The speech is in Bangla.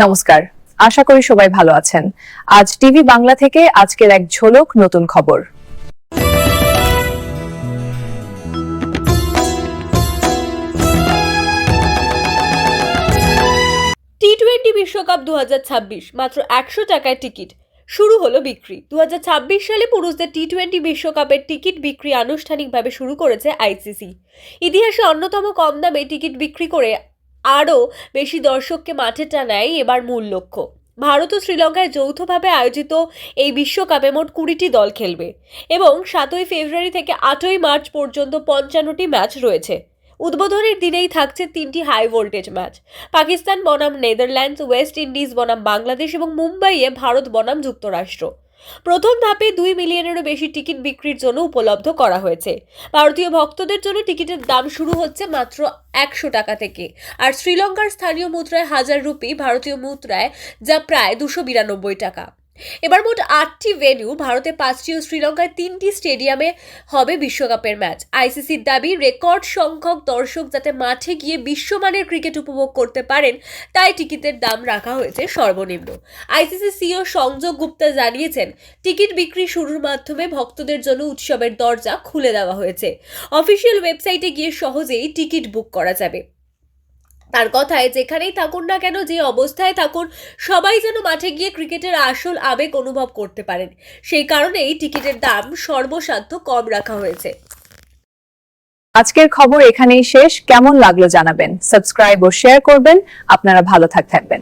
নমস্কার, আশা করি সবাই ভালো আছেন। আজ টিভি বাংলা থেকে আজকের এক ঝলক নতুন খবর। টি-20 বিশ্বকাপ 2026 মাত্র 100 টাকায় টিকিট শুরু হলো বিক্রি। 2026 সালে পুরুষদের টি-20 বিশ্বকাপের টিকিট বিক্রি আনুষ্ঠানিকভাবে শুরু করেছে আইসিসি। ইতিহাসে অন্যতম কম দামে টিকিট বিক্রি করে আরও বেশি দর্শককে মাঠে টানাই এবার মূল লক্ষ্য। ভারত ও শ্রীলঙ্কায় যৌথভাবে আয়োজিত এই বিশ্বকাপে মোট 20টি দল খেলবে এবং 7ই ফেব্রুয়ারি থেকে 8ই মার্চ পর্যন্ত 55টি ম্যাচ রয়েছে। উদ্বোধনের দিনেই থাকছে 3টি হাই ভোল্টেজ ম্যাচ। পাকিস্তান বনাম নেদারল্যান্ডস, ওয়েস্ট ইন্ডিজ বনাম বাংলাদেশ এবং মুম্বাইয়ে ভারত বনাম যুক্তরাষ্ট্র। প্রথম ধাপে 2 মিলিয়নেরও বেশি টিকিট বিক্রির জন্য উপলব্ধ করা হয়েছে। ভারতীয় ভক্তদের জন্য টিকিটের দাম শুরু হচ্ছে মাত্র 100 টাকা থেকে, আর শ্রীলঙ্কার স্থানীয় মুদ্রায় 1000 রুপি, ভারতীয় মুদ্রায় যা প্রায় 292 টাকা। এবার মোট 8টি ভেন্যু, ভারতে 5টি ও শ্রীলঙ্কায় 3টি স্টেডিয়ামে হবে বিশ্বকাপের ম্যাচ। আইসিসির দাবি, রেকর্ড সংখ্যক দর্শক যাতে মাঠে গিয়ে বিশ্বমানের ক্রিকেট উপভোগ করতে পারেন, তাই টিকিটের দাম রাখা হয়েছে সর্বনিম্ন। আইসিসি সিইও সংযোগ গুপ্তা জানিয়েছেন, টিকিট বিক্রি শুরুর মাধ্যমে ভক্তদের জন্য উৎসবের দরজা খুলে দেওয়া হয়েছে। অফিসিয়াল ওয়েবসাইটে গিয়ে সহজেই টিকিট বুক করা যাবে। তার কথায়, যেখানেই থাকুন না কেন, যে অবস্থায় থাকুন, সবাই যেন মাঠে গিয়ে ক্রিকেটের আসল আবেগ অনুভব করতে পারেন। সেই কারণেই টিকিটের দাম সর্বসাধ্য কম রাখা হয়েছে। আজকের খবর এখানেই শেষ। কেমন লাগলো জানাবেন, সাবস্ক্রাইব ও শেয়ার করবেন। আপনারা ভালো থাকবেন।